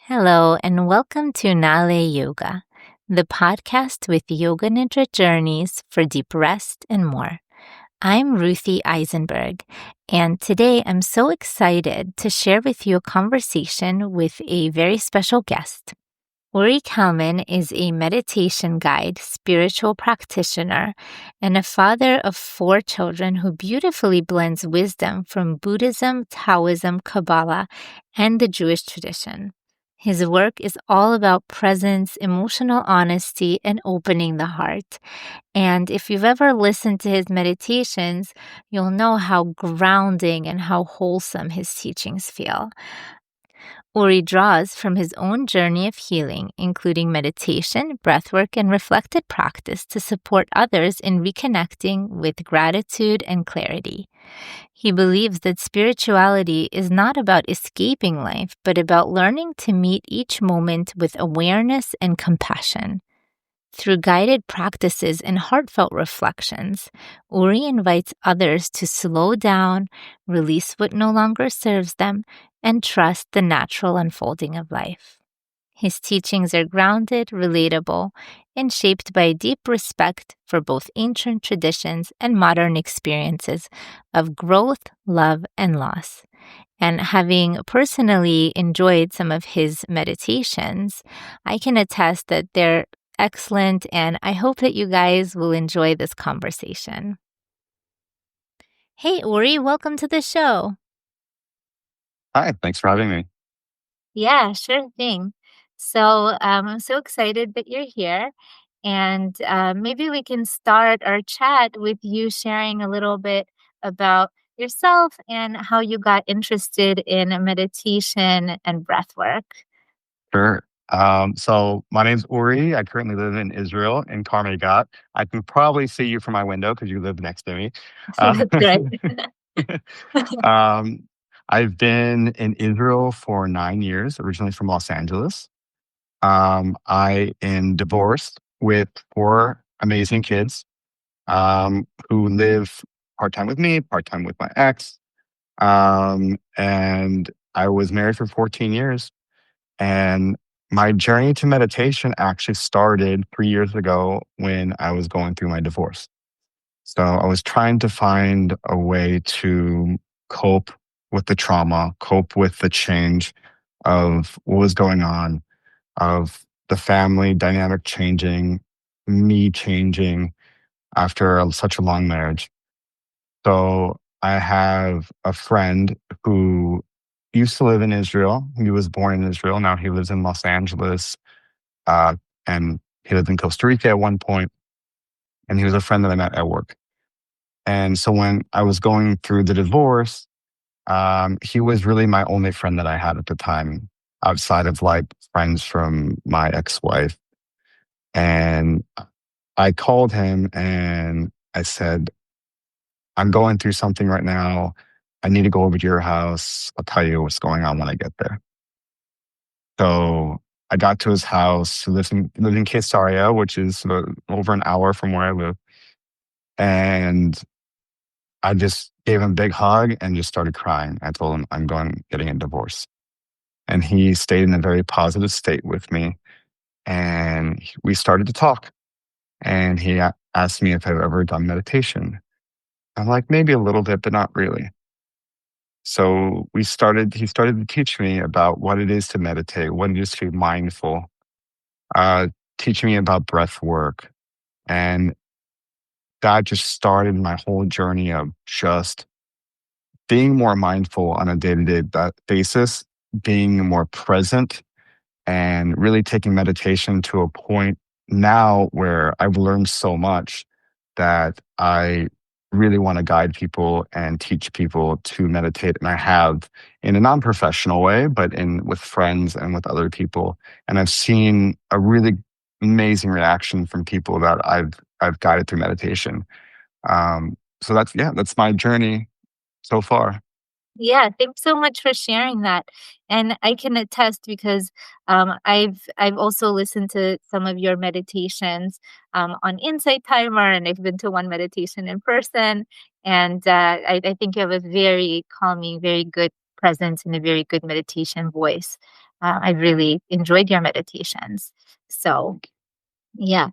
Hello, and welcome to Nale Yoga, the podcast with Yoga Nidra journeys for deep rest and more. I'm Ruthie Eisenberg, and today I'm so excited to share with you a conversation with a very special guest. Uri Kelman is a meditation guide, spiritual practitioner, and a father of 4 children who beautifully blends wisdom from Buddhism, Taoism, Kabbalah, and the Jewish tradition. His work is all about presence, emotional honesty, and opening the heart. And if you've ever listened to his meditations, you'll know how grounding and how wholesome his teachings feel. Uri draws from his own journey of healing, including meditation, breathwork, and reflected practice to support others in reconnecting with gratitude and clarity. He believes that spirituality is not about escaping life, but about learning to meet each moment with awareness and compassion. Through guided practices and heartfelt reflections, Uri invites others to slow down, release what no longer serves them, and trust the natural unfolding of life. His teachings are grounded, relatable, and shaped by a deep respect for both ancient traditions and modern experiences of growth, love, and loss. And having personally enjoyed some of his meditations, I can attest that they're excellent, and I hope that you guys will enjoy this conversation. Hey, Uri, welcome to the show. Hi, thanks for having me. Yeah, sure thing. So I'm so excited that you're here. And maybe we can start our chat with you sharing a little bit about yourself and how you got interested in meditation and breath work. Sure. So my name's Uri. I currently live in Israel in Karmei Gat. I can probably see you from my window because you live next to me. Uh, That's great. um, I've been in Israel for 9 years, originally from Los Angeles. I am divorced with 4 amazing kids who live part-time with me, part-time with my ex. And I was married for 14 years. And my journey to meditation actually started 3 years ago when I was going through my divorce. So I was trying to find a way to cope with the trauma, cope with the change of what was going on, of the family dynamic changing, me changing after such a long marriage. So I have a friend who used to live in Israel. He was born in Israel. Now he lives in Los Angeles. Uh, and he lived in Costa Rica at one point. And he was a friend that I met at work. And so when I was going through the divorce, he was really my only friend that I had at the time, outside of like friends from my ex wife. And I called him and I said, I'm going through something right now. I need to go over to your house. I'll tell you what's going on when I get there. So I got to his house. He lived in Caesarea, which is sort of over an hour from where I live. And I just gave him a big hug and just started crying. I told him I'm getting a divorce. And he stayed in a very positive state with me. And we started to talk. And he asked me if I've ever done meditation. I'm like, maybe a little bit, but not really. So he started to teach me about what it is to meditate, what it is to be mindful, teaching me about breath work. And that just started my whole journey of just being more mindful on a day-to-day basis, being more present, and really taking meditation to a point now where I've learned so much that I really want to guide people and teach people to meditate. And I have in a non-professional way, but with friends and with other people. And I've seen a really amazing reaction from people that I've guided through meditation. So that's my journey so far. Yeah, thanks so much for sharing that. And I can attest because I've also listened to some of your meditations on Insight Timer, and I've been to one meditation in person. And I think you have a very calming, very good presence and a very good meditation voice. I really enjoyed your meditations. So, yeah.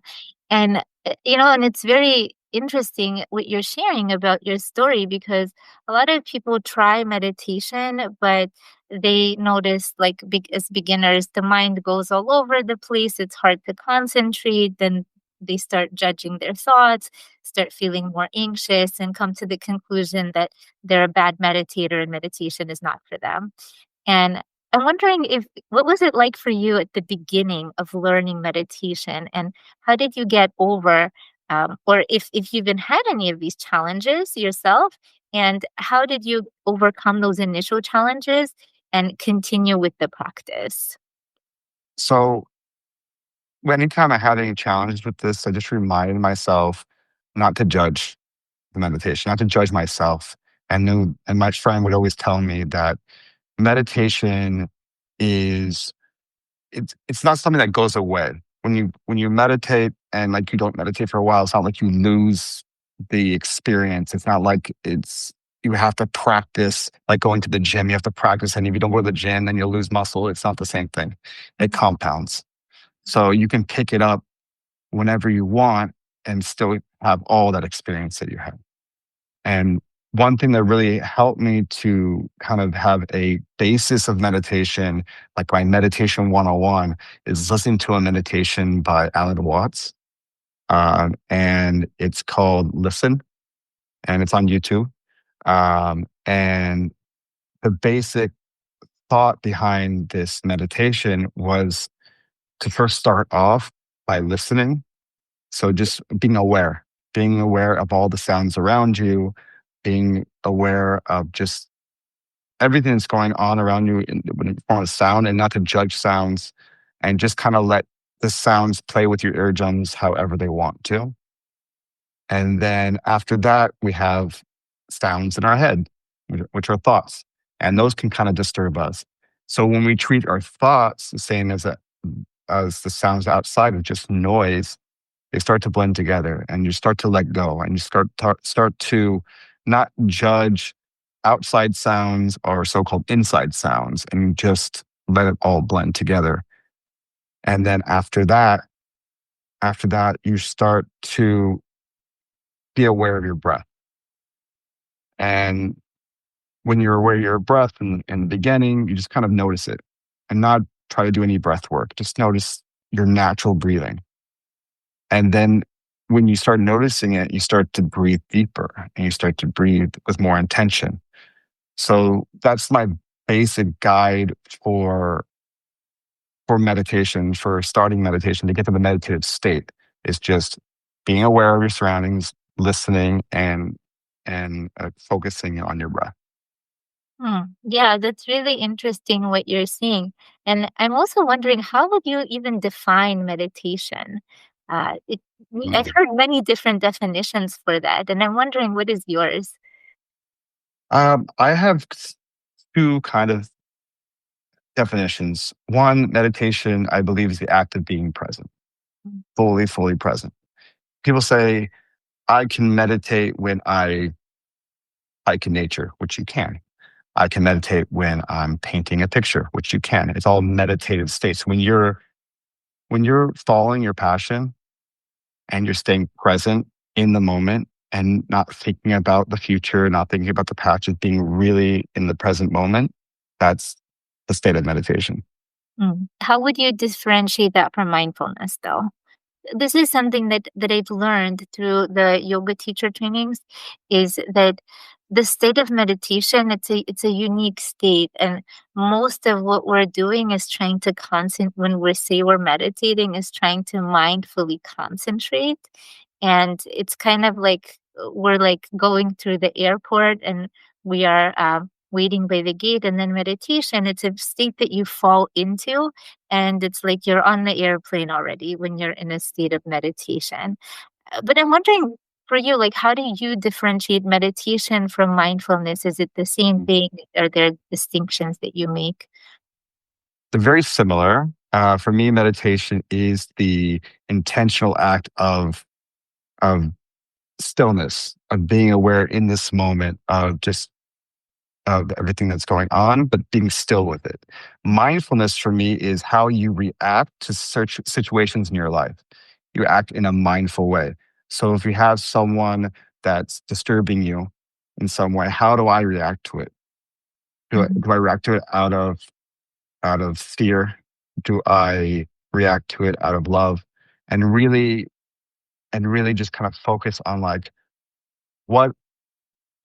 And, and it's very interesting what you're sharing about your story because a lot of people try meditation, but they notice, like, as beginners, the mind goes all over the place. It's hard to concentrate. Then they start judging their thoughts, start feeling more anxious, and come to the conclusion that they're a bad meditator and meditation is not for them. And I'm wondering if what was it like for you at the beginning of learning meditation, and how did you get over, or if you've even had any of these challenges yourself, and how did you overcome those initial challenges and continue with the practice? So anytime I had any challenges with this, I just reminded myself not to judge the meditation, not to judge myself. And my friend would always tell me that meditation is it's not something that goes away. When you meditate and like you don't meditate for a while, it's not like you lose the experience. It's not like it's you have to practice like going to the gym. You have to practice, and if you don't go to the gym, then you'll lose muscle. It's not the same thing. It Mhm. compounds. So you can pick it up whenever you want and still have all that experience that you had. And one thing that really helped me to kind of have a basis of meditation, like my meditation 101, is listening to a meditation by Alan Watts. And it's called Listen, and it's on YouTube. And the basic thought behind this meditation was to first start off by listening. So just being aware of all the sounds around you, being aware of just everything that's going on around you when it form of sound, and not to judge sounds, and just kind of let the sounds play with your eardrums however they want to. And then after that, we have sounds in our head, which are thoughts, and those can kind of disturb us. So when we treat our thoughts the same as the sounds outside of just noise, they start to blend together, and you start to let go, and you start to not judge outside sounds or so-called inside sounds, and you just let it all blend together. And then after that you start to be aware of your breath. And when you're aware of your breath in the beginning, you just kind of notice it and not try to do any breath work. Just notice your natural breathing. And then when you start noticing it, you start to breathe deeper, and you start to breathe with more intention. So that's my basic guide for meditation, for starting meditation, to get to the meditative state, is just being aware of your surroundings, listening, and focusing on your breath. Yeah, that's really interesting what you're saying. And I'm also wondering, how would you even define meditation? Uh, it, I've Mm. heard many different definitions for that, and I'm wondering what is yours? I have two kind of definitions. One, meditation, I believe, is the act of being present, Mm. fully present. People say, I can meditate when I hike in nature, which you can. I can meditate when I'm painting a picture, which you can. It's all meditative states. When you're following your passion and you're staying present in the moment and not thinking about the future, not thinking about the past, just being really in the present moment, that's the state of meditation. How would you differentiate that from mindfulness, though? This is something that I've learned through the yoga teacher trainings is that the state of meditation, it's a unique state, and most of what we're doing is trying to concentrate. When we say we're meditating, is trying to mindfully concentrate, and it's kind of like we're like going through the airport and we are waiting by the gate. And then meditation, it's a state that you fall into, and it's like you're on the airplane already when you're in a state of meditation. But I'm wondering, for you, like, how do you differentiate meditation from mindfulness? Is it the same thing? Are there distinctions that you make? They're very similar. For me, meditation is the intentional act of stillness, of being aware in this moment, of just of everything that's going on, but being still with it. Mindfulness for me is how you react to search situations in your life. You act in a mindful way. So if you have someone that's disturbing you in some way, how do I react to it? Mhm. Do I react to it out of fear? Do I react to it out of love? And really just kind of focus on like what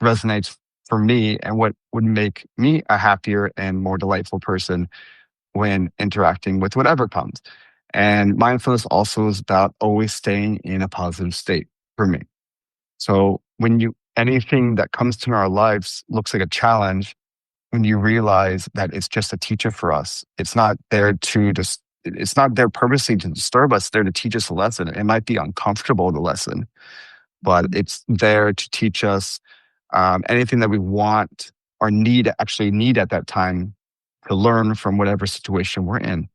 resonates for me and what would make me a happier and more delightful person when interacting with whatever comes. And mindfulness also is about always staying in a positive state for me. So when anything that comes to our lives looks like a challenge, when you realize that it's just a teacher for us, it's not there purposely to disturb us, there to teach us a lesson. It might be uncomfortable, the lesson, but it's there to teach us anything that we want or actually need at that time to learn from whatever situation we're in.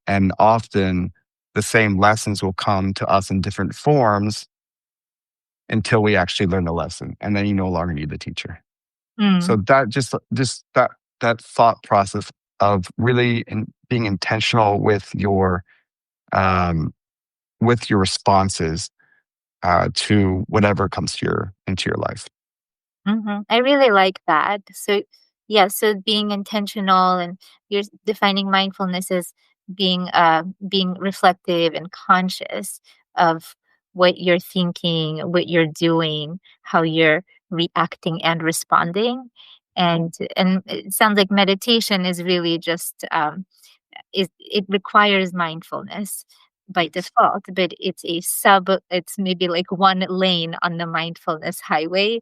And often the same lessons will come to us in different forms until we actually learn the lesson. And then you no longer need the teacher. So Mm. that just that thought process of really being intentional um, with your responses to whatever comes to into your life. I really like that. So, yeah, so being intentional and you're defining mindfulness as being reflective and conscious of what you're thinking, what you're doing, how you're reacting and responding. And it sounds like meditation is really just it requires mindfulness by default, but it's maybe like one lane on the mindfulness highway,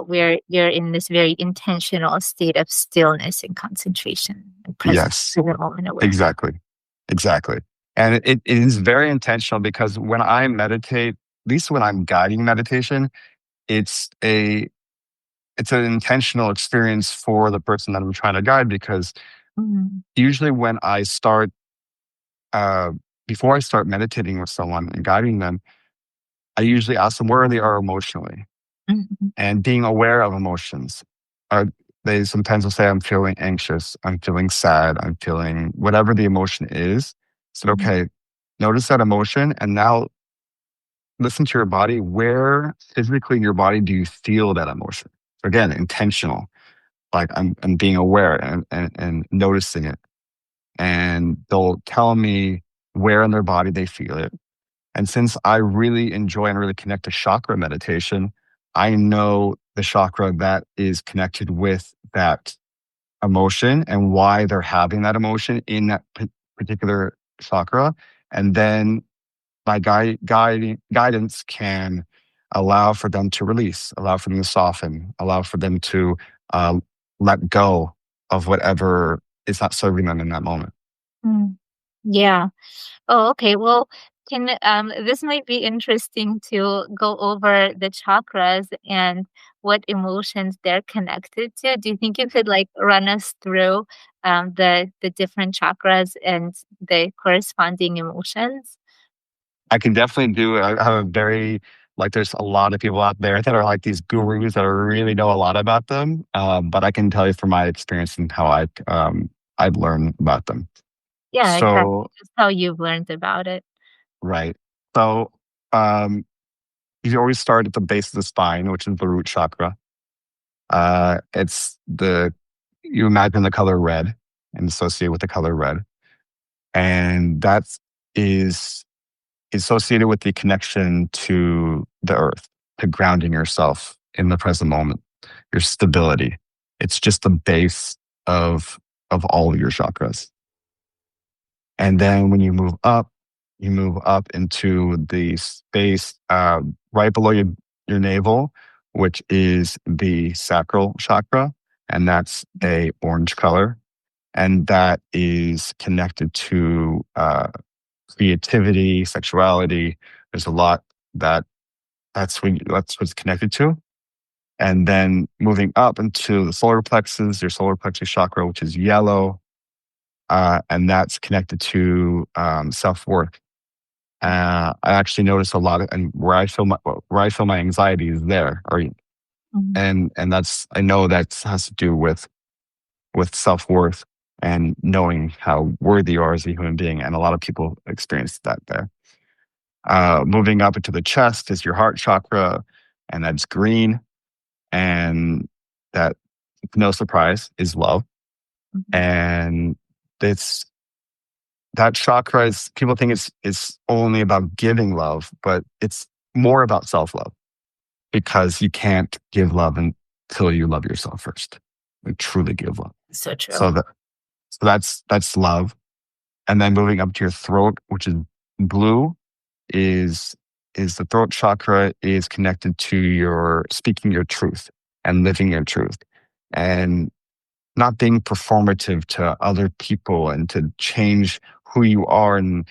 where you're in this very intentional state of stillness and concentration and presence Yes, to the moment aware. exactly, exactly. And it is very intentional because when I meditate, at least when I'm guiding meditation, it's a it's an intentional experience for the person that I'm trying to guide because Mhm, usually when I start uh, before I start meditating with someone and guiding them, I usually ask them where they are emotionally mhm, and being aware of emotions. Are they sometimes will say, I'm feeling anxious, I'm feeling sad, I'm feeling whatever the emotion is. So, mhm, okay, notice that emotion and now listen to your body. Where physically in your body do you feel that emotion? Again, intentional. Like I'm being aware and noticing it. And they'll tell me where in their body they feel it. And since I really enjoy and really connect to chakra meditation, I know the chakra that is connected with that emotion and why they're having that emotion in that particular chakra. And then my guidance can allow for them to release, allow for them to soften, allow for them to uh, let go of whatever is not serving them in that moment. mm. Yeah. Oh, okay. Well, can this might be interesting to go over the chakras and what emotions they're connected to. Do you think you could like run us through the different chakras and the corresponding emotions? I can definitely do. I have a very like. There's a lot of people out there that are like these gurus that really know a lot about them. But I can tell you from my experience and how I've learned about them. Yeah, exactly. So Just how you've learned about it. right. So um, you always start at the base of the spine, which is the root chakra. It's the you imagine the color red and associate with the color red, and that is associated with the connection to the earth, to grounding yourself in the present moment, your stability. It's just the base of all of your chakras. And then when you move up into the space right below your navel, which is the sacral chakra, and that's a orange color, and that is connected to creativity, sexuality. There's a lot that that's what's connected to. And then moving up into the solar plexus, your solar plexus chakra, which is yellow, and that's connected to self worth. I actually notice a lot of, and where I feel my anxiety is there, or And that's, I know that has to do with self-worth and knowing how worthy you are as a human being. And a lot of people experience that there. Moving up into the chest is your heart chakra, and that's green. And that, no surprise, is love. And it's, that chakra is, people think it's only about giving love, but it's more about self-love, because you can't give love until you love yourself first. Like, truly give love. So true. So that's love. And then moving up to your throat, which is blue, is the throat chakra is connected to your speaking your truth and living your truth, and not being performative to other people, and to change who you are, and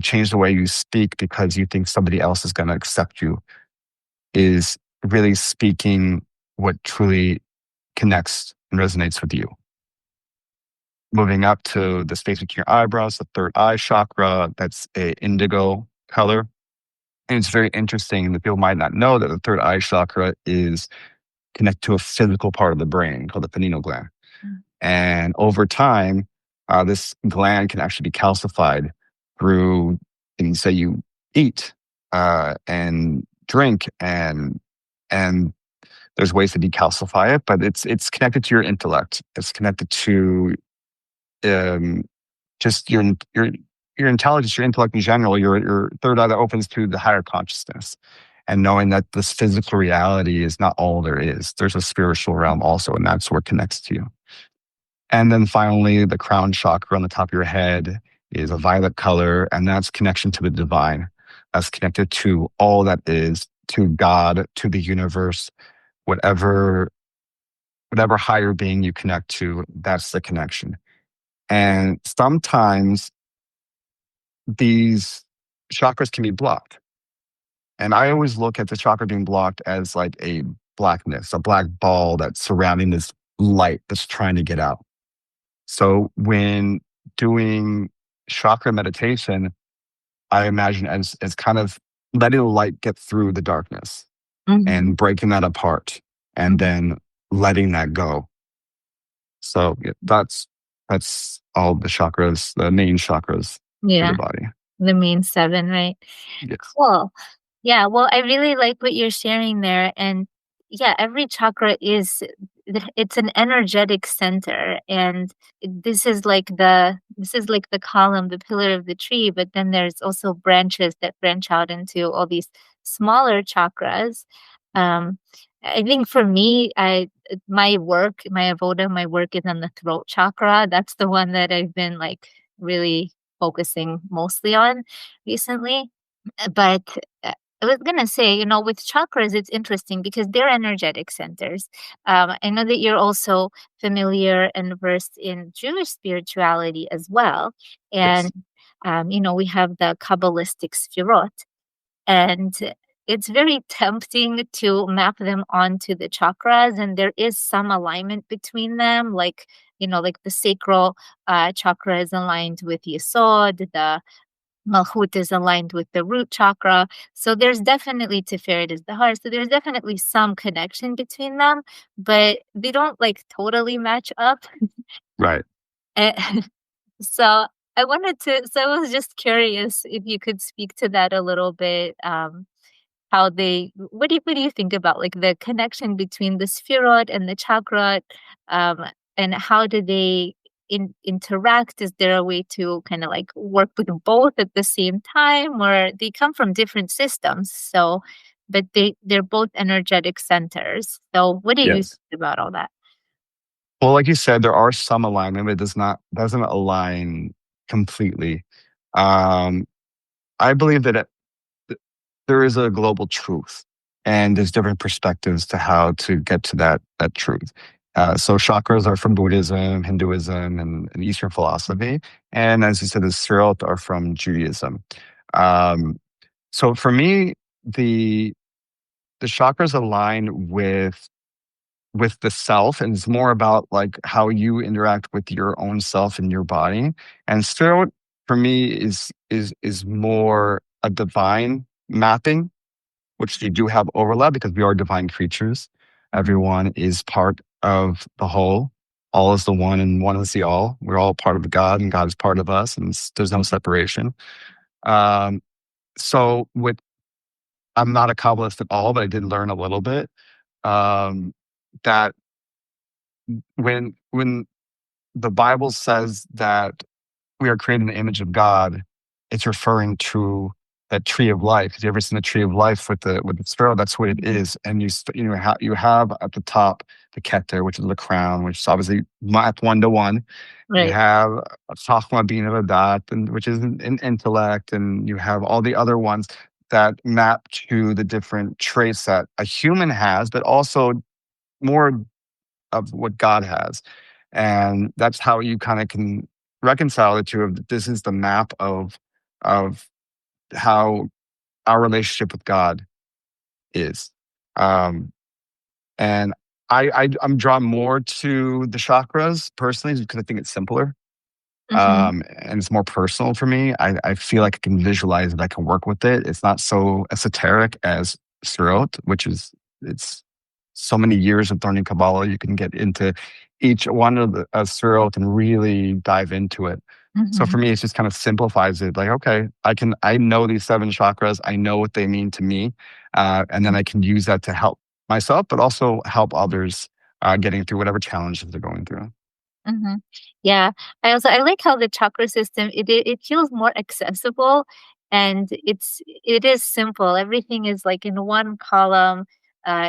change the way you speak because you think somebody else is going to accept you, is really speaking what truly connects and resonates with you. Moving up to the space between your eyebrows, the third eye chakra, that's a indigo color. And it's very interesting that people might not know that the third eye chakra is connected to a physical part of the brain called the pineal gland. And over time, this gland can actually be calcified through things that you eat and drink, and there's ways to decalcify it, but it's connected to your intellect. It's connected to just your intelligence, your intellect in general, your third eye that opens to the higher consciousness, and knowing that this physical reality is not all there is. There's a spiritual realm also, and that's where it connects to you. And then finally, the crown chakra on the top of your head is a violet color, and that's connection to the divine. That's connected to all that is, to God, to the universe, whatever higher being you connect to, that's the connection. And sometimes these chakras can be blocked. And I always look at the chakra being blocked as like a blackness, a black ball that's surrounding this light that's trying to get out. So when doing chakra meditation, I imagine as kind of letting the light get through the darkness and breaking that apart, and then letting that go. So that's all the chakras, the main chakras of the body. The main 7, right? Yes. Cool. Yeah, well, I really like what you're sharing there. And yeah, every chakra it's an energetic center. And this is like the column, the pillar of the tree, but then there's also branches that branch out into all these smaller chakras. I think for me, my avoda, my work is on the throat chakra. That's the one that I've been like really focusing mostly on recently. But I was gonna say, with chakras, it's interesting because they're energetic centers. I know that you're also familiar and versed in Jewish spirituality as well, and we have the kabbalistic sefirot, and it's very tempting to map them onto the chakras, and there is some alignment between them, like the sacral chakra is aligned with Yesod, the Malchut is aligned with the root chakra. So there's definitely Tiferet is the heart. So there's definitely some connection between them, but they don't like totally match up. Right. So I was just curious if you could speak to that a little bit. What do you think about like the connection between the sefirot and the chakra, and how do they interact? Is there a way to kind of like work with both at the same time, or they come from different systems? So, but they're both energetic centers. So, what do you think about all that? Well, like you said, there are some alignment, but it doesn't align completely. I believe that there is a global truth, and there's different perspectives to how to get to that truth. So chakras are from Buddhism, Hinduism, and Eastern philosophy. And as you said, the sefirot are from Judaism. So for me, the chakras align with the self, and it's more about like how you interact with your own self and your body. And sefirot for me is more a divine mapping, which you do have overlap because we are divine creatures. Everyone is part of the whole. All is the one, and one is the all. We're all part of God, and God is part of us, and there's no separation. Um, so, with I'm not a Kabbalist at all, but I did learn a little bit um, that when the Bible says that we are created in the image of God, it's referring to that tree of life. Have you ever seen the tree of life with the sparrow? That's what it is. And you have at the top the keter, which is the crown, which is obviously math 1 to 1. You Right. have Chachma being of that, and which is in intellect, and you have all the other ones that map to the different traits that a human has, but also more of what God has. And that's how you kind of can reconcile the two of this is the map of how our relationship with God is. Um, and I'm drawn more to the chakras personally because I think it's simpler. Mm-hmm. And it's more personal for me. I feel like I can visualize it. I can work with it. It's not so esoteric as sefirot, which is it's so many years of learning Kabbalah. You can get into each one of the sefirot and really dive into it. So Mm-hmm. for me, it just kind of simplifies it. Like, okay, I know these 7 chakras. I know what they mean to me, and then I can use that to help myself, but also help others getting through whatever challenges they're going through. Mhm. Yeah. I like how the chakra system it feels more accessible, and it is simple. Everything is like in one column.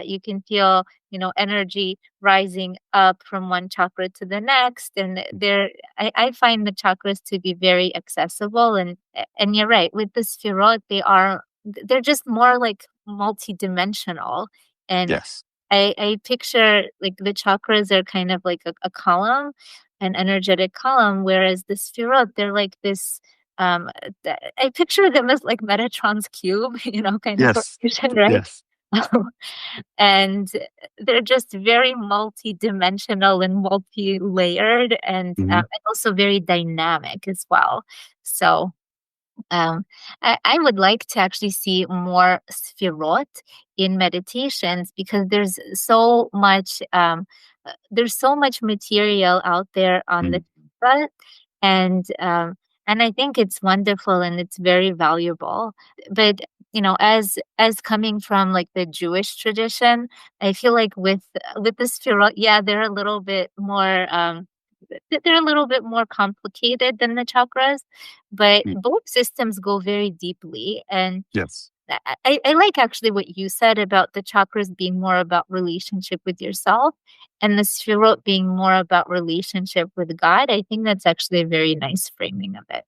You can feel, energy rising up from one chakra to the next, and I find the chakras to be very accessible, and you're right, with the sefirot, they're just more like multidimensional. And Yes. I picture like the chakras are kind of like a column, an energetic column, whereas the sefirot, they're like this. I picture them as like Metatron's cube, kind of Yes. formation, right? Yes. And they're just very multi-dimensional and multi-layered, and also very dynamic as well. So um, I would like to actually see more sefirot in meditations because there's so much material out there on the Mhm. chakra, and I think it's wonderful and it's very valuable. But as coming from like the Jewish tradition, I feel like with the sefirot, yeah, they're a little bit more complicated than the chakras, but Mm. both systems go very deeply. And Yes. I like actually what you said about the chakras being more about relationship with yourself and the sefirot being more about relationship with God. I think that's actually a very nice framing of it.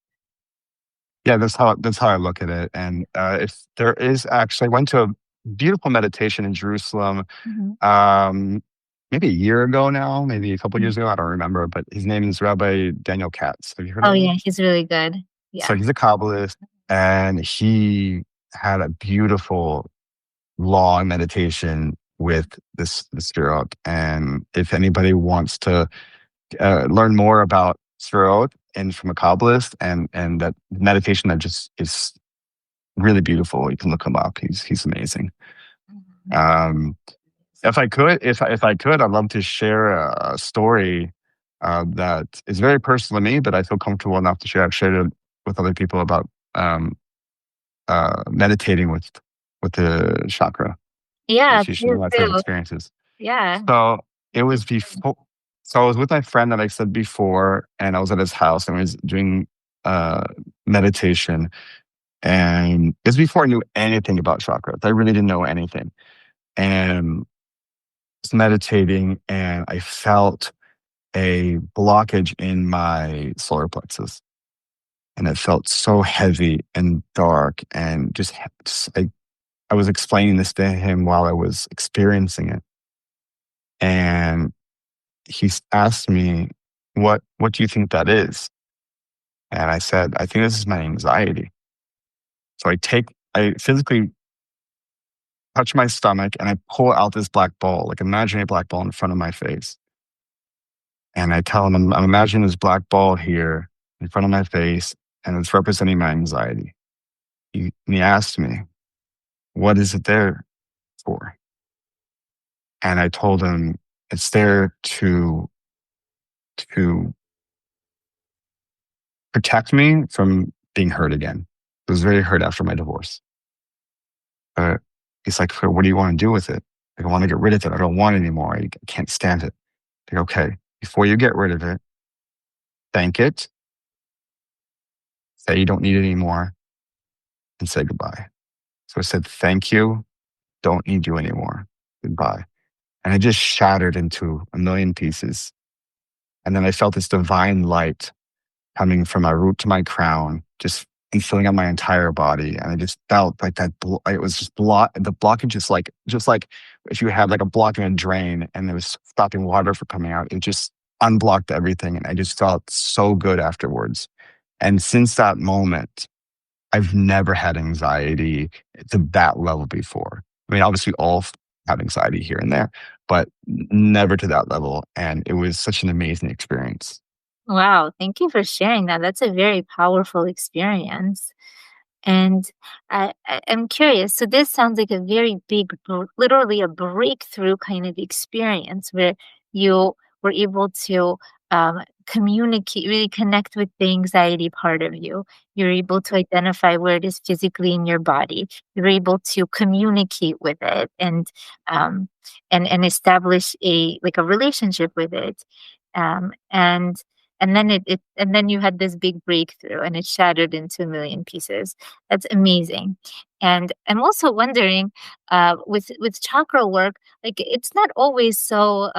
Yeah, that's how I look at it. And if there is actually, I went to a beautiful meditation in Jerusalem, Mhm. um, maybe a year ago now, maybe a couple Mhm. years ago. I don't remember, but his name is Rabbi Daniel Katz. Have you heard Oh of him? yeah, he's really good. So Yeah. he's a Kabbalist, and he had a beautiful long meditation with this Sefirot. And if anybody wants to learn more about Sefirot and from a Kabbalist and that meditation that just is really beautiful, you can look him up. He's amazing. Mhm. Um, if I could, I'd love to share a story that is very personal to me, but I feel comfortable enough to share. I've shared it with other people about um, meditating with the chakra Yeah, initiation, please one of my favorite do. experiences. Yeah. So it was before. So I was with my friend that I said before, and I was at his house, and I was doing uh, meditation. And this was before I knew anything about chakras. I really didn't know anything. And was meditating, and I felt a blockage in my solar plexus, and it felt so heavy and dark, and I was explaining this to him while I was experiencing it, and asked me, what do you think that is?" And I said, "I think this is my anxiety." So I physically touch my stomach and I pull out this black ball, like imaginary black ball in front of my face. And I tell him, I'm imagining this black ball here in front of my face, and it's representing my anxiety. And he asked me, "What is it there for?" And I told him it's there to protect me from being hurt again. I was very hurt after my divorce. But he's like, "So what do you want to do with it?" Like, I want to get rid of it. I don't want it anymore. I can't stand it. Like, okay, before you get rid of it, thank it, say you don't need it anymore, and say goodbye. So I said, thank you, don't need you anymore, goodbye. And it just shattered into a million pieces. And then I felt this divine light coming from my root to my crown, just filling up my entire body. And I just felt like that. It was just the blockage, just like if you had like a block in a drain and it was stopping water from coming out. It just unblocked everything, and I just felt so good afterwards. And since that moment, I've never had anxiety to that level before. I mean, obviously, all have anxiety here and there, but never to that level. And it was such an amazing experience. Wow, thank you for sharing that. That's a very powerful experience. And I'm curious. So this sounds like a very big, literally a breakthrough kind of experience where you were able to communicate, really connect with the anxiety part of you. You're able to identify where it is physically in your body. You're able to communicate with it um, and establish a like a relationship with it. And and then you had this big breakthrough and it shattered into a million pieces. That's amazing. And I'm also wondering, with chakra work, like it's not always so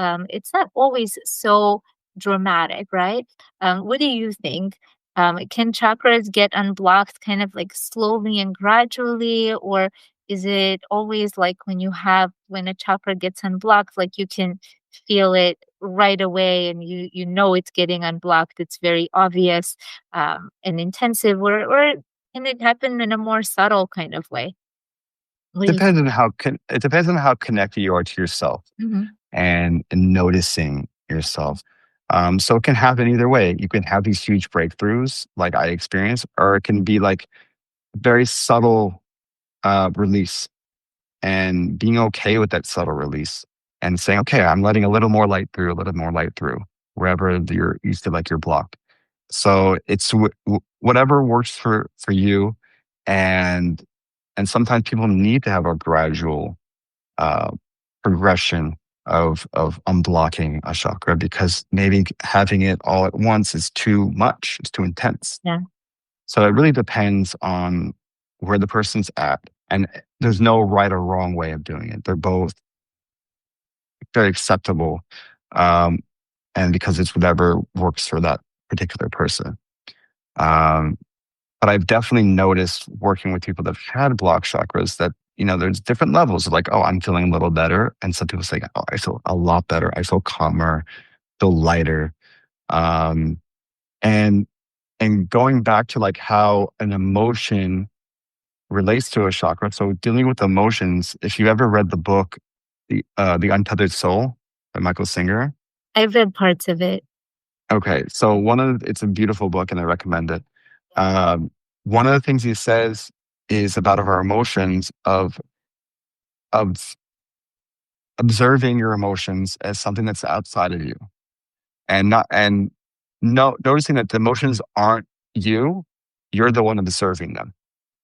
dramatic, right? What do you think? Can chakras get unblocked kind of like slowly and gradually, or is it always like when a chakra gets unblocked, like you can feel it right away and you know it's getting unblocked, it's very obvious and intensive, or can it happen in a more subtle kind of way? What do you Depends think? on it depends on how connected you are to yourself Mhm. and noticing yourself. So it can happen either way. You can have these huge breakthroughs like I experienced, or it can be like very subtle release, and being okay with that subtle release and saying, okay, I'm letting a little more light through, a little more light through wherever you feel like you're blocked. So it's whatever works for you, and sometimes people need to have a gradual uh, progression of unblocking a chakra, because maybe having it all at once is too much, it's too intense. Yeah. So it really depends on where the person's at, and there's no right or wrong way of doing it. They're both very acceptable, um, and because it's whatever works for that particular person. Um, but I've definitely noticed working with people that have had blocked chakras that, there's different levels of like, oh, I'm feeling a little better. And some people say, oh, I feel a lot better. I feel calmer, feel lighter. Um, and, and going back to like how an emotion relates to a chakra. So dealing with emotions, if you ever read the book, The Untethered Soul by Michael Singer. I've read parts of it. Okay. So it's a beautiful book and I recommend it. Um, one of the things he says is about our emotions of observing your emotions as something that's outside of you, and not and no noticing that the emotions aren't you. You're the one observing them.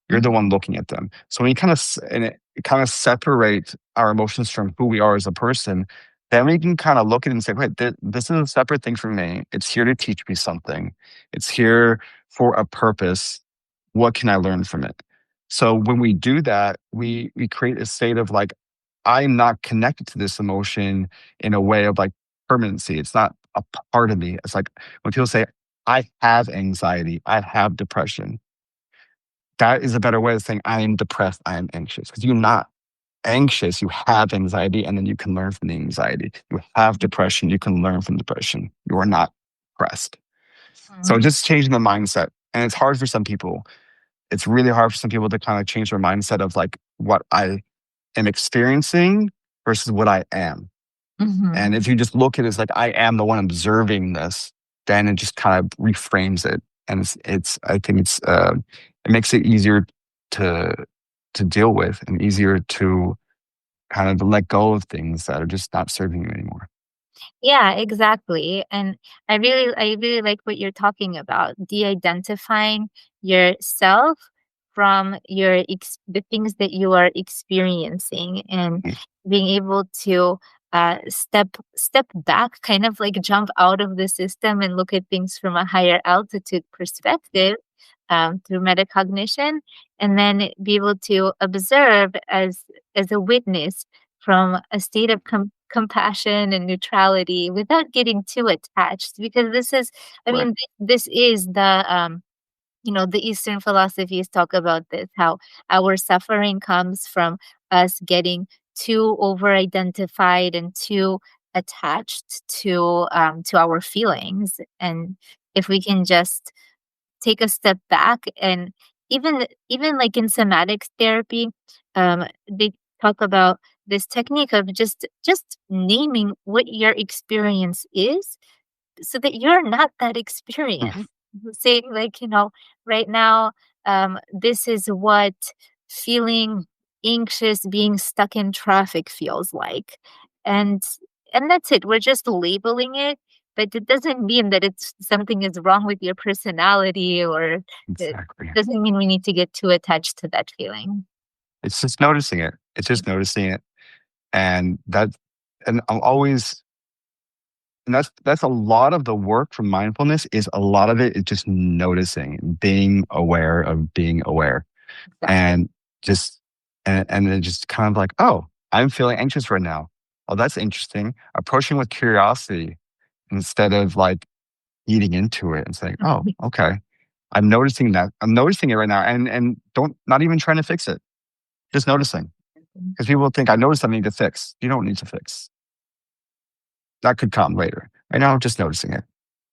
You're the one looking at them. So when you it kind of separates our emotions from who we are as a person, then we can kind of look at it and say, wait, this is a separate thing from me. It's here to teach me something. It's here for a purpose. What can I learn from it? So when we do that, we create a state of like, I'm not connected to this emotion in a way of like permanency. It's not a part of me. It's like when people say, I have anxiety, I have depression, that is a better way of saying I am depressed, I am anxious. Because you're not anxious, you have anxiety, and then you can learn from the anxiety. You have depression, you can learn from depression. You are not depressed. So Mhm. just changing the mindset. And it's hard for some people. It's really hard for some people to kind of change their mindset of like what I am experiencing versus what I am. Mhm. And if you just look at it as like I am the one observing this, then it just kind of reframes it, and I think it makes it easier to deal with and easier to kind of let go of things that are just not serving you anymore. Yeah, exactly. And I really like what you're talking about, de-identifying yourself from the things that you are experiencing, and Mm. being able to step back, kind of like jump out of the system and look at things from a higher altitude perspective, through metacognition, and then be able to observe as a witness from a state of compassion and neutrality without getting too attached, because this is, I Right. mean, this is the Eastern philosophies talk about this, how our suffering comes from us getting too over identified and too attached to our feelings. And if we can just take a step back, and even like in somatic therapy, they talk about this technique of just naming what your experience is, so that you're not that experience. Saying like, right now, this is what feeling anxious, being stuck in traffic feels like. And that's it. We're just labeling it, but it doesn't mean that it's something is wrong with your personality, or it Exactly. doesn't mean we need to get too attached to that feeling. It's just noticing it. It's just noticing it. And I'm always, and that's a lot of the work from mindfulness, is a lot of it is just noticing, being aware of being aware. Exactly. And just, and then just kind of like, oh, I'm feeling anxious right now. Oh, that's interesting. Approaching with curiosity instead of like eating into it and saying, oh, okay. I'm noticing that. I'm noticing it right now, and don't, not even trying to fix it. Just noticing. Because people think I noticed something to fix. You don't need to fix. That could come later. Right now, just noticing it,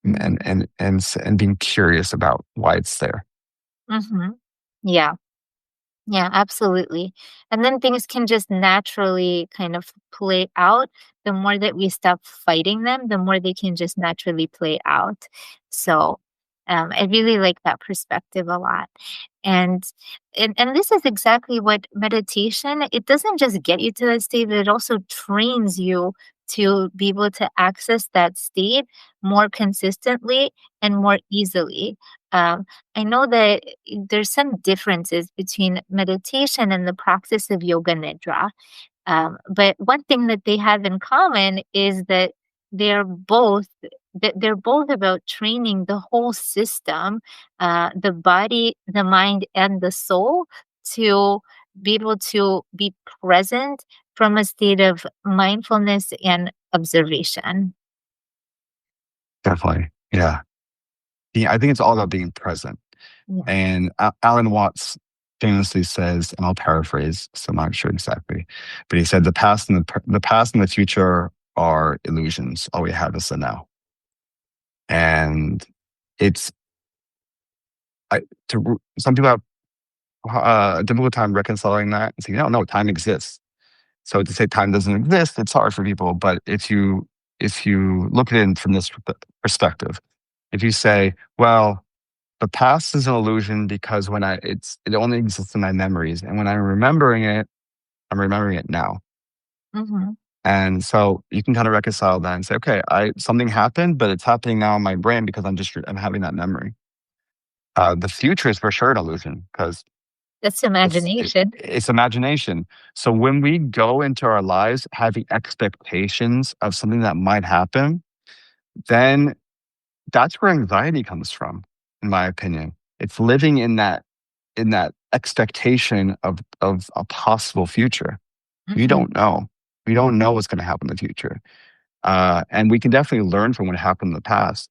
Mhm. and being curious about why it's there. Mhm. Yeah. Yeah, absolutely. And then things can just naturally kind of play out. The more that we stop fighting them, the more they can just naturally play out. So, I really like that perspective a lot. And, and this is exactly what meditation, it doesn't just get you to that state, but it also trains you to be able to access that state more consistently and more easily. I know that there's some differences between meditation and the practice of yoga nidra. But one thing that they have in common is that they're both they're both about training the whole system, the body, the mind, and the soul, to be able to be present from a state of mindfulness and observation. Definitely. Yeah. I think it's all about being present. Yeah. And Alan Watts famously says, and I'll paraphrase, so I'm not sure exactly, but he said, the past and the future are illusions. All we have is the now. And it's, some people have a difficult time reconciling that and saying, no, time exists. So to say time doesn't exist, it's hard for people. But if you look at it from this perspective, if you say, well, the past is an illusion because it only exists in my memories, and when I'm remembering it now. Hmm. And so you can kind of reconcile that and say, okay, I something happened, but it's happening now in my brain because I'm having that memory. The future is for sure an illusion because That's it's it, imagination. it's imagination. So when we go into our lives having expectations of something that might happen, then that's where anxiety comes from, in my opinion. It's living in that expectation of a possible future. We Hmm. don't know. We don't know what's going to happen in the future. And we can definitely learn from what happened in the past.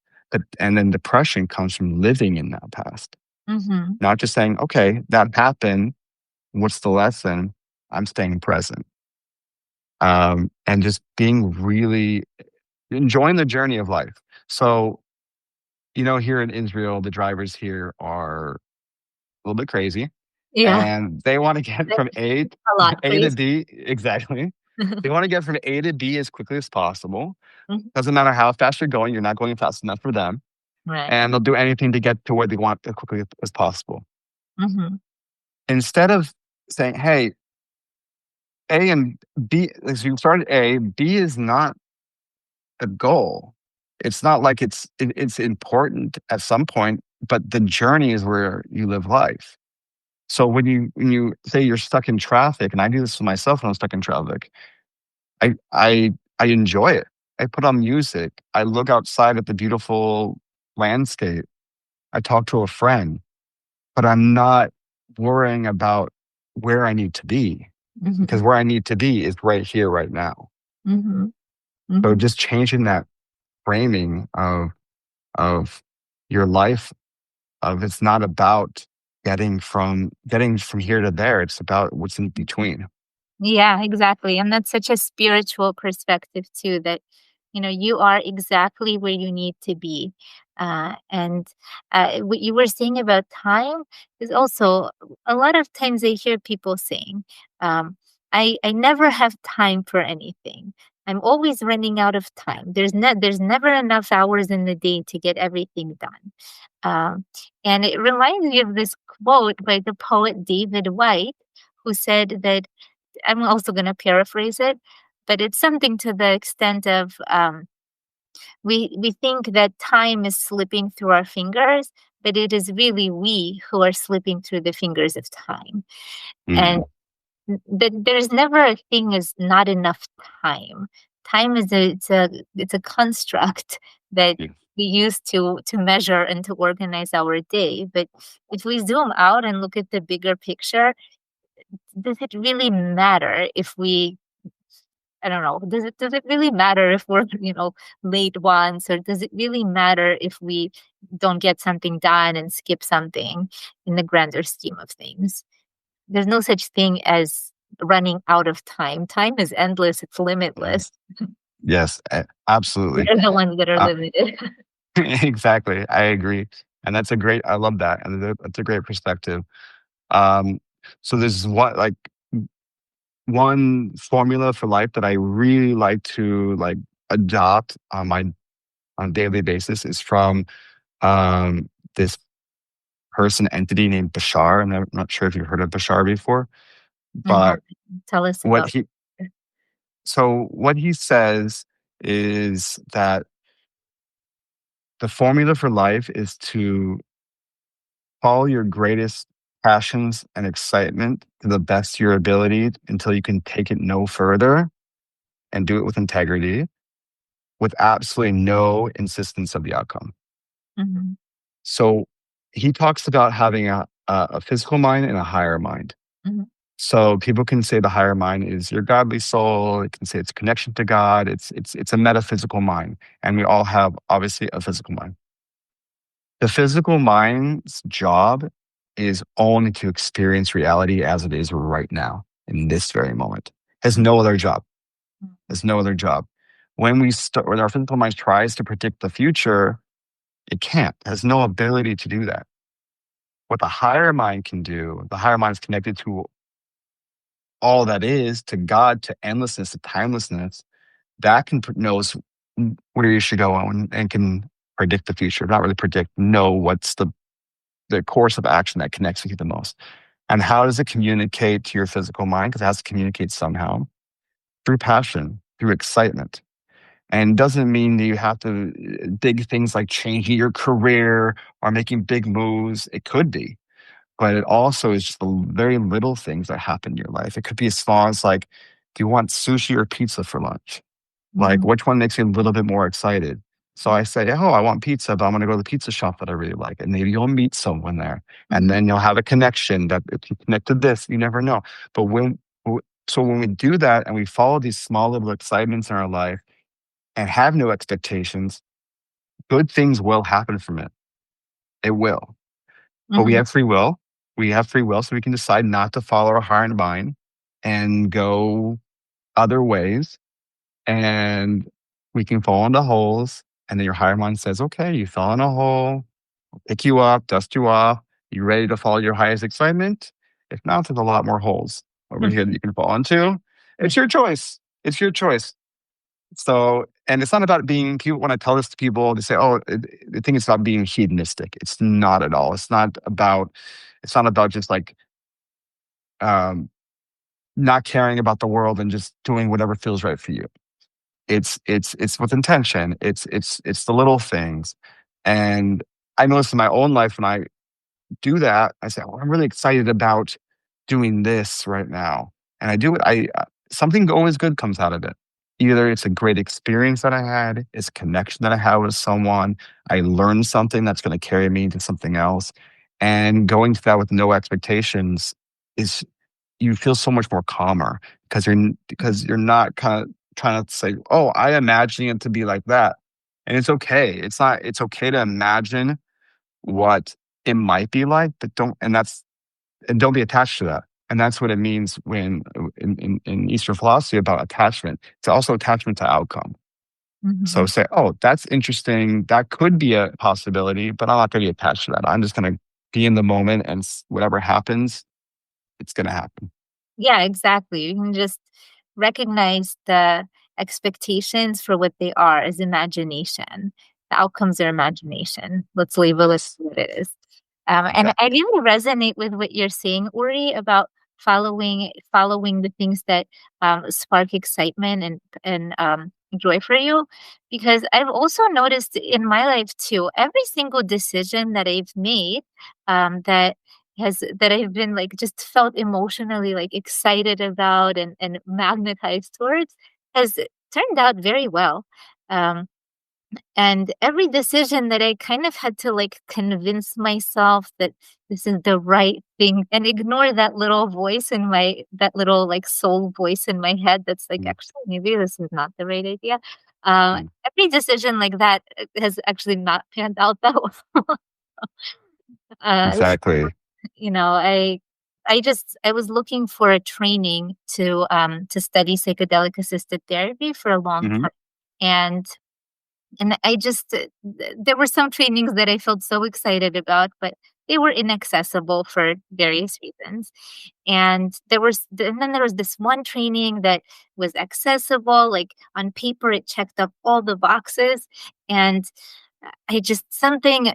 And then depression comes from living in that past, Hmm. not just saying, okay, that happened. What's the lesson? I'm staying present. And just being really enjoying the journey of life. So, here in Israel, the drivers here are a little bit crazy, Yeah. and they want to get from A A lot A to crazy. B. Exactly. They want to get from A to B as quickly as possible. Mhm. Doesn't matter how fast you're going, you're not going fast enough for them. Right. And they'll do anything to get to where they want as quickly as possible. Mhm. Instead of saying, hey, A and B, as you started A, B is not the goal. It's not like it's important at some point, but the journey is where you live life. So when you say you're stuck in traffic, and I do this for myself when I'm stuck in traffic, I enjoy it. I put on music. I look outside at the beautiful landscape. I talk to a friend, but I'm not worrying about where I need to be, because Mhm. where I need to be is right here, right now. Mhm. So Mhm. just changing that framing of your life, of it's not about getting from here to there. It's about what's in between. Yeah, exactly. And that's such a spiritual perspective too, that you are exactly where you need to be. And what you were saying about time is also a lot of times I hear people saying, um, I never have time for anything. I'm always running out of time. There's never enough hours in the day to get everything done. Um, and it reminds me of this quote by the poet David White, who said that, I'm also going to paraphrase it, but it's something to the extent of, we think that time is slipping through our fingers, but it is really we who are slipping through the fingers of time. And Mm, that there's never a thing as not enough time. Time is it's a construct that yeah, we use to measure and to organize our day. But if we zoom out and look at the bigger picture, does it really matter if we, I don't know, does it really matter if we're, late once, or does it really matter if we don't get something done and skip something in the grander scheme of things? There's no such thing as running out of time. Time is endless, it's limitless. yes, yes, absolutely. We're the ones that are Uh, limited. exactly. I agree. And I love that. And that's a great perspective. Um, so there's one formula for life that I really like to adopt on a daily basis is from this person entity named Bashar. And I'm not sure if you've heard of Bashar before, I have. but Tell us what about he it. what he says is that the formula for life is to follow your greatest passions and excitement to the best of your ability until you can take it no further, and do it with integrity, with absolutely no insistence of the outcome. Mhm, So he talks about having a physical mind and a higher mind. mhm, So people can say the higher mind is your godly soul. It can say it's a connection to God. It's a metaphysical mind, and we all have obviously a physical mind. The physical mind's job is only to experience reality as it is right now in this very moment. Has no other job. mhm, Has no other job. When our physical mind tries to predict the future, it can't. It has no ability to do that. What the higher mind can do, the higher mind is connected to all that is, to God, to endlessness, to timelessness. That knows where you should go and can predict the future. Not really predict, know what's the course of action that connects with you the most. And how does it communicate to your physical mind? Because it has to communicate somehow through passion, through excitement. And doesn't mean that you have to big things like changing your career or making big moves. It could be, but it also is just the very little things that happen in your life. It could be as small as like, do you want sushi or pizza for lunch? Like, mhm, which one makes you a little bit more excited? So I say, oh, I want pizza, but I'm going to go to the pizza shop that I really like. And maybe you'll meet someone there. And mhm, then you'll have a connection that if you connect to this, you never know. But so when we do that and we follow these small little excitements in our life and have no expectations, good things will happen from it. It will. But we mhm, have free will. We have free will, so we can decide not to follow our heart and mind and go other ways, and we can fall into holes. And then your higher mind says, okay, you fell in a hole, we'll pick you up, dust you off. You ready to follow your highest excitement? If not, there's a lot more holes over here that you can fall into. It's your choice. It's your choice. So, and it's not about being people. When I tell this to people, they say, oh, they think it's about being hedonistic. It's not at all. It's not about just like, um, not caring about the world and just doing whatever feels right for you. It's with intention. It's the little things. And I noticed in my own life when I do that, I say, "Oh, I'm really excited about doing this right now." And I do it. Something always good comes out of it. Either it's a great experience that I had, it's a connection that I had with someone, I learned something that's going to carry me into something else. And going to that with no expectations is you feel so much more calmer because you're not kind of trying to say, "Oh, I imagine it to be like that." And it's okay. It's okay to imagine what it might be like, but don't be attached to that. And that's what it means when in Eastern philosophy about attachment. It's also attachment to outcome. So Mhm. say, "Oh, that's interesting. That could be a possibility, but I'm not going to be attached to that. I'm just going to be in the moment, and whatever happens, it's going to happen." Yeah, exactly. You can just recognize the expectations for what they are as imagination. The outcomes are imagination. Let's label it Yes, what it is. And I exactly. really resonate with what you're saying, Uri, about following the things that spark excitement and joy for you. Because I've also noticed in my life too, every single decision that I've made that I've been like just felt emotionally like excited about and magnetized towards has turned out very well. Um, and every decision that I kind of had to like convince myself that this is the right thing and ignore that little voice in that little like soul voice in my head that's like, Mm, actually, maybe this is not the right idea. mm. Every decision like that has actually not panned out that well. So, Exactly. you know, I was looking for a training to study psychedelic assisted therapy for a long Mhm. time. And and I just there were some trainings that I felt so excited about, but they were inaccessible for various reasons. And then there was this one training that was accessible, like on paper it checked up all the boxes. And I just something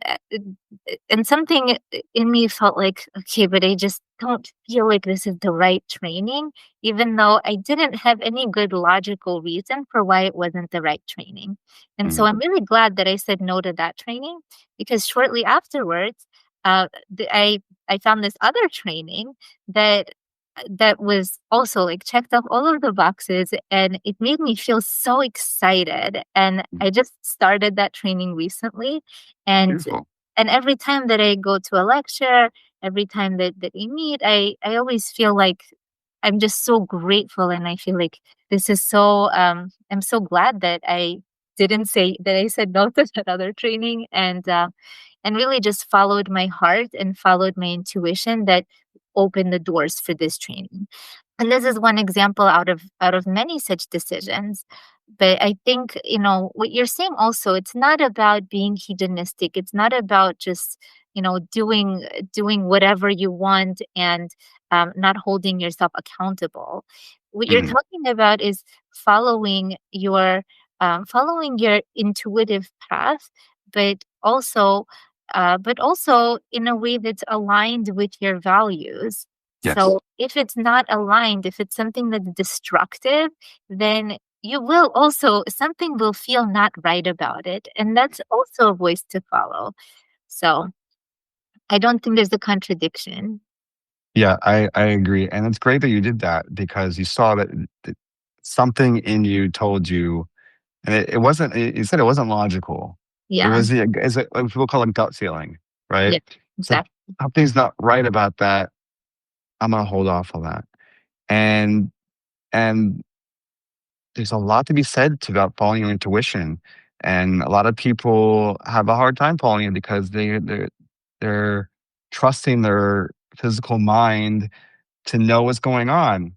in me felt like, okay, but I just don't feel like this is the right training, even though I didn't have any good logical reason for why it wasn't the right training. And so Mm. I'm really glad that I said no to that training, because shortly afterwards, uh, the, I I found this other training that that was also like checked off all of the boxes, and it made me feel so excited. And Mm. I just started that training recently, and Beautiful. every time that I go to a lecture, every time that we meet, I always feel like I'm just so grateful, and I feel like this is so I'm so glad that I said no to that other training, and really just followed my heart and followed my intuition that opened the doors for this training. And this is one example out of many such decisions. But I think, what you're saying also, it's not about being hedonistic. It's not about just, doing whatever you want and not holding yourself accountable. What you're Mhm. talking about is following your intuitive path, but also in a way that's aligned with your values. Yes. So if it's not aligned, if it's something that's destructive, then something will feel not right about it. And that's also a voice to follow. So I don't think there's a contradiction. Yeah, I agree, and it's great that you did that because you saw that something in you told you, and it wasn't. You said it wasn't logical. It Yeah. was like people call it gut feeling, right? Yeah. So Exactly. something's not right about that. I'm gonna hold off on that, and and there's a lot to be said about following your intuition, and a lot of people have a hard time following it because they're trusting their physical mind to know what's going on.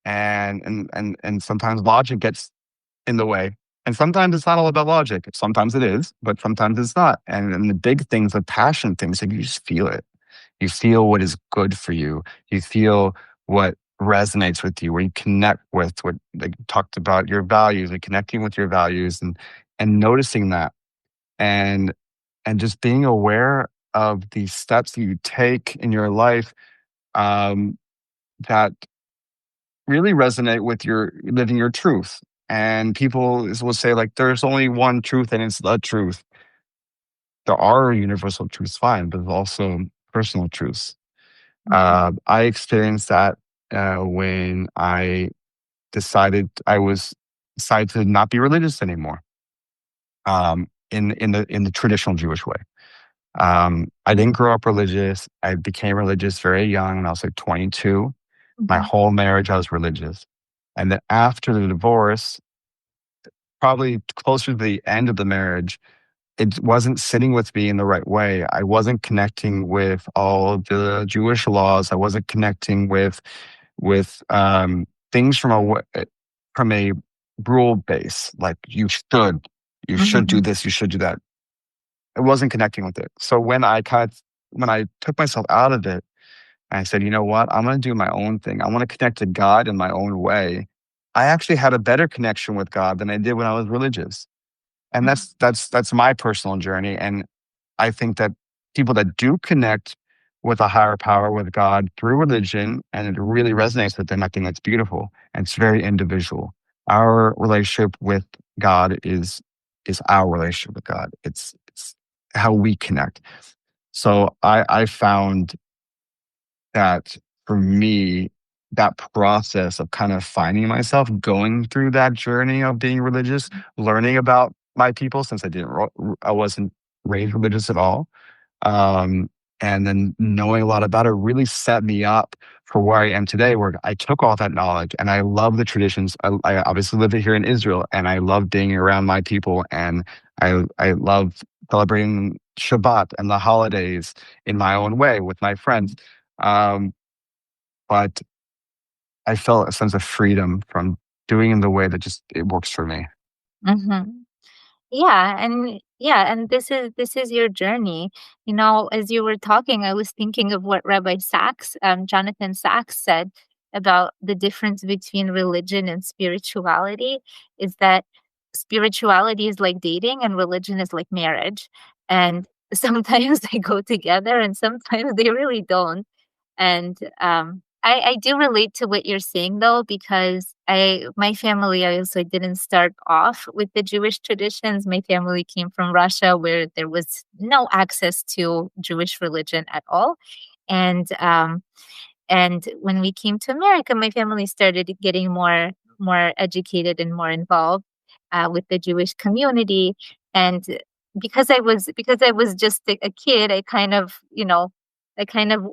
And sometimes logic gets in the way. And sometimes it's not all about logic. Sometimes it is, but sometimes it's not. And the big things, the passion things, like you just feel it. You feel what is good for you. You feel what resonates with you, where you connect with what, like you talked about, your values, like connecting with your values, and noticing that, and just being aware of the steps that you take in your life, um, that really resonate with your living your truth. And people will say, like, there's only one truth and it's the truth. There are universal truths, fine, but there's also personal truths. I experienced that when I decided to not be religious anymore, in the traditional Jewish way. I didn't grow up religious. I became religious very young, and I was like 22. My Mhm. whole marriage, I was religious. And then after the divorce, probably closer to the end of the marriage, it wasn't sitting with me in the right way. I wasn't connecting with all the Jewish laws. I wasn't connecting with things from a rule base, like you should do Mhm. this, you should do that. I wasn't connecting with it. So when I took myself out of it, I said, you know what? I'm going to do my own thing. I want to connect to God in my own way. I actually had a better connection with God than I did when I was religious. And Mhm. that's my personal journey. And I think that people that do connect with a higher power, with God through religion, and it really resonates with them, I think that's beautiful. And it's very individual. Our relationship with God is our relationship with God. It's how we connect. So I found that for me, that process of kind of finding myself, going through that journey of being religious, learning about my people, since I wasn't raised religious at all, um, and then knowing a lot about it really set me up for where I am today, where I took all that knowledge and I love the traditions. I obviously live here in Israel, and I love being around my people, and I love celebrating Shabbat and the holidays in my own way with my friends. Um, but I felt a sense of freedom from doing in the way that just it works for me. Mhm. Yeah, and this is your journey. As you were talking, I was thinking of what Rabbi Sachs, Jonathan Sachs, said about the difference between religion and spirituality. Is that spirituality is like dating and religion is like marriage, and sometimes they go together, and sometimes they really don't. And I do relate to what you're saying though, because my family, I also didn't start off with the Jewish traditions. My family came from Russia, where there was no access to Jewish religion at all. And and when we came to America, my family started getting more educated and more involved with the Jewish community. And because I was just a kid, I kind of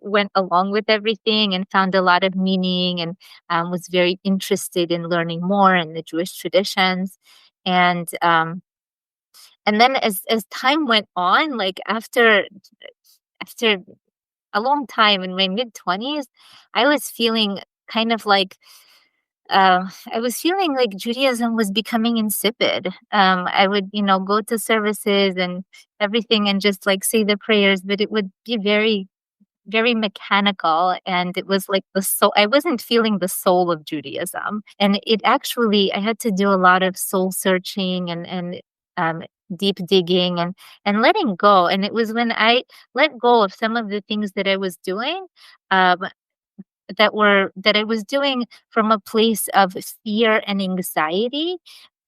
went along with everything and found a lot of meaning, and was very interested in learning more in the Jewish traditions. And and then as time went on, like after a long time in my mid-20s, I was feeling kind of like I was feeling like Judaism was becoming insipid. I would, go to services and everything and just like say the prayers, but it would be very, very mechanical. And it was like the soul, I wasn't feeling the soul of Judaism. And I had to do a lot of soul searching and um, deep digging and letting go. And it was when I let go of some of the things that I was doing, um, that I was doing from a place of fear and anxiety,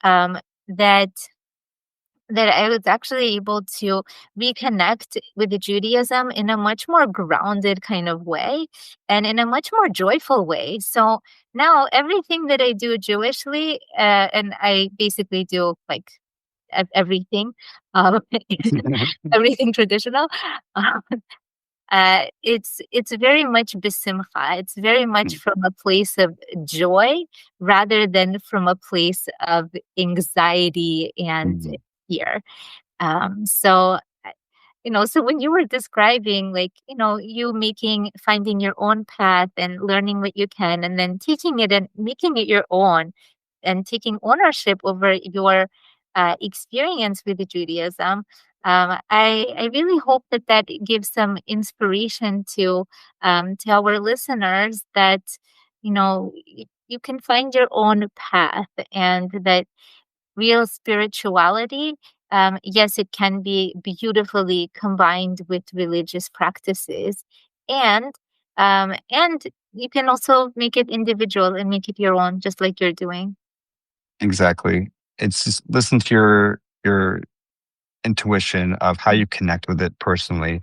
um, that that I was actually able to reconnect with the Judaism in a much more grounded kind of way and in a much more joyful way. So now everything that I do Jewishly, and I basically do like everything, um, everything traditional. It's very much besimcha. It's very much from a place of joy rather than from a place of anxiety and Mhm. fear. So so when you were describing, like, you finding your own path and learning what you can, and then teaching it and making it your own, and taking ownership over your experience with the Judaism, I really hope that that gives some inspiration to our listeners that, you can find your own path, and that real spirituality, yes, it can be beautifully combined with religious practices, and and you can also make it individual and make it your own, just like you're doing. Exactly. It's just listen to your intuition of how you connect with it personally.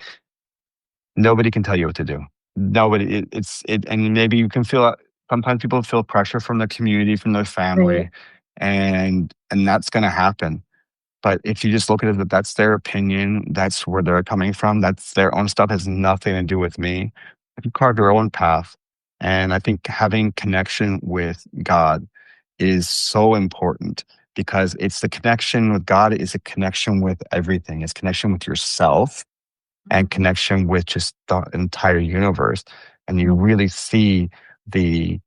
Nobody can tell you what to do. Nobody. And maybe you can feel. Sometimes people feel pressure from their community, from their Right. family, and that's going to happen. But if you just look at it that that's their opinion, that's where they're coming from, that's their own stuff, has nothing to do with me. You carve your own path. And I think having connection with God is so important because it's the connection with God is a connection with everything. It's connection with yourself and Mhm. connection with just the entire universe. And you really see the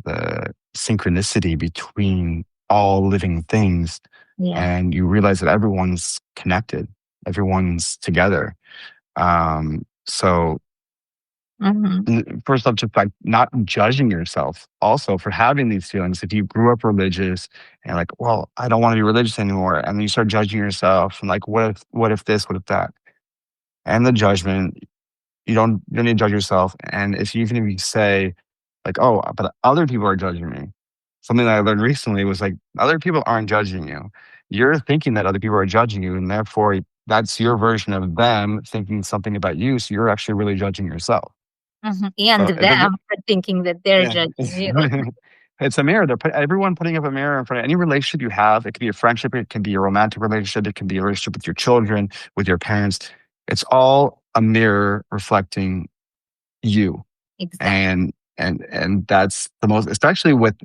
the synchronicity between all living things, Yeah. and you realize that everyone's connected, everyone's together. So Mhm. first off, just like not judging yourself also for having these feelings. If you grew up religious and like, well, I don't want to be religious anymore, and then you start judging yourself and like, what if this, what if that, and the judgment. You don't need to judge yourself. And if you even if you say like, oh, but other people are judging me. Something that I learned recently was like other people aren't judging you. You're thinking that other people are judging you, and therefore that's your version of them thinking something about you. So you're actually really judging yourself. Mhm. And So it doesn't. them for thinking that they're Yeah. judging you. It's a mirror. Everyone putting up a mirror in front of any relationship you have. It can be a friendship. It can be a romantic relationship. It can be a relationship with your children, with your parents. It's all a mirror reflecting you, Exactly. and that's the most, especially with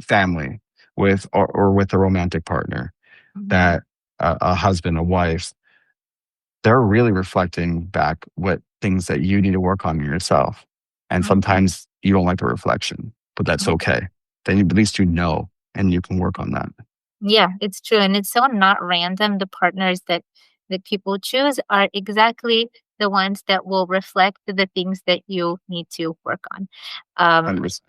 family, or with a romantic partner, Mhm. that a husband, a wife, they're really reflecting back what things that you need to work on in yourself. And Mhm. sometimes you don't like the reflection, but that's okay. Then at least you know, and you can work on that. Yeah, it's true, and it's so not random. The partners that people choose are exactly the ones that will reflect the things that you need to work on. Um, 100%.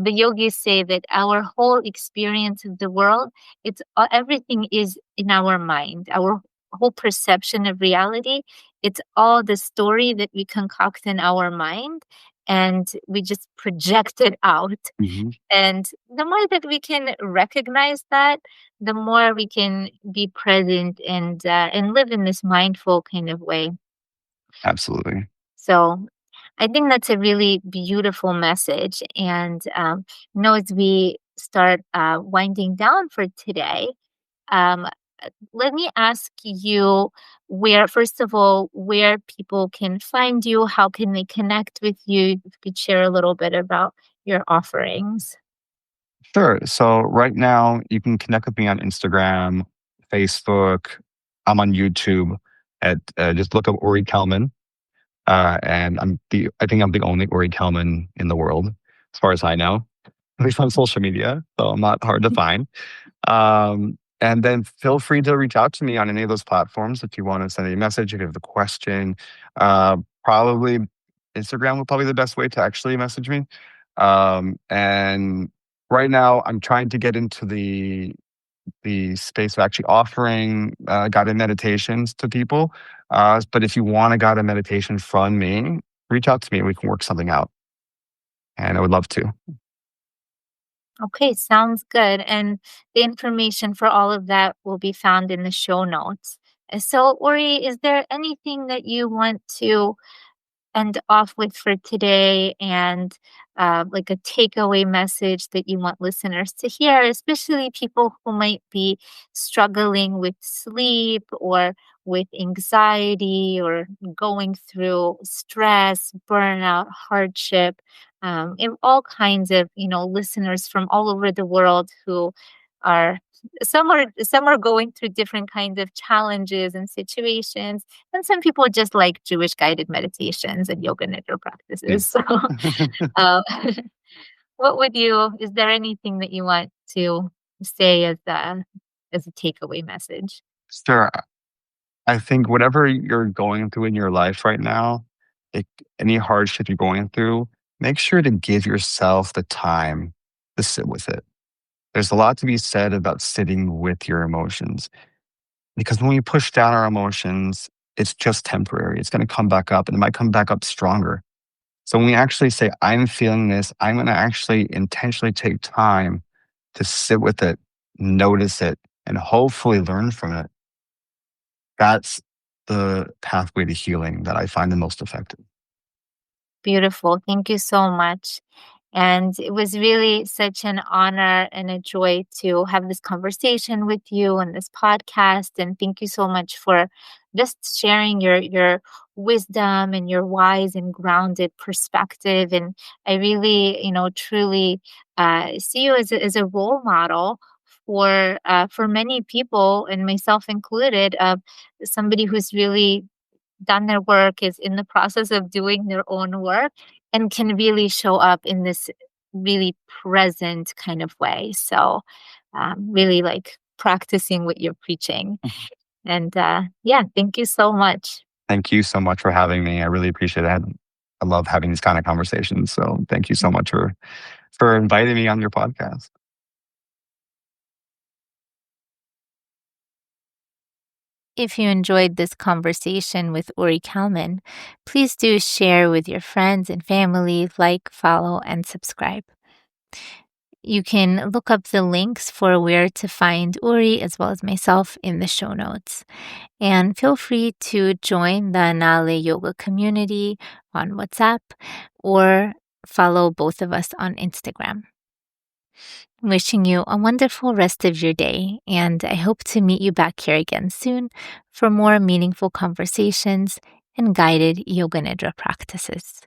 the yogis say that our whole experience of the world, it's everything is in our mind. Our whole perception of reality, it's all the story that we concoct in our mind, and we just project it out. Hmm. And the more that we can recognize that, the more we can be present and live in this mindful kind of way. Absolutely. So I think that's a really beautiful message. And as we start winding down for today, um, let me ask you where, first of all, where people can find you, how can they connect with you? If you could share a little bit about your offerings. Sure. So right now you can connect with me on Instagram, Facebook. I'm on YouTube at just look up Uri Kelman. And I think I'm the only Uri Kelman in the world, as far as I know, at least on social media. So I'm not hard to find. And then feel free to reach out to me on any of those platforms if you want to send a message, if you have a question. Probably Instagram would probably be the best way to actually message me. And right now, I'm trying to get into the space of actually offering guided meditations to people. But if you want a guided meditation from me, reach out to me and we can work something out. And I would love to. Okay, sounds good. And the information for all of that will be found in the show notes. So, Ori, is there anything that you want to end off with for today and like a takeaway message that you want listeners to hear, especially people who might be struggling with sleep or with anxiety or going through stress, burnout, hardship, and all kinds of listeners from all over the world who are some are going through different kinds of challenges and situations, and some people just like Jewish guided meditations and yoga nidra Yeah. practices. So, uh, is there anything that you want to say as a takeaway message? Sure. I think whatever you're going through in your life right now, like any hardship you're going through, make sure to give yourself the time to sit with it. There's a lot to be said about sitting with your emotions because when we push down our emotions, it's just temporary. It's going to come back up and it might come back up stronger. So when we actually say, I'm feeling this, I'm going to actually intentionally take time to sit with it, notice it, and hopefully learn from it. That's the pathway to healing that I find the most effective. Beautiful. Thank you so much. And it was really such an honor and a joy to have this conversation with you on this podcast. And thank you so much for just sharing your wisdom and your wise and grounded perspective. And I really, truly see you as a role model for many people, and myself included, of somebody who's really done their work, is in the process of doing their own work, and can really show up in this really present kind of way. So, really like practicing what you're preaching. And yeah, thank you so much. Thank you so much for having me. I really appreciate it. I love having these kind of conversations. So thank you so much for inviting me on your podcast. If you enjoyed this conversation with Uri Kelman, please do share with your friends and family, like, follow, and subscribe. You can look up the links for where to find Uri as well as myself in the show notes. And feel free to join the Nale Yoga community on WhatsApp or follow both of us on Instagram. Wishing you a wonderful rest of your day, and I hope to meet you back here again soon for more meaningful conversations and guided Yoga Nidra practices.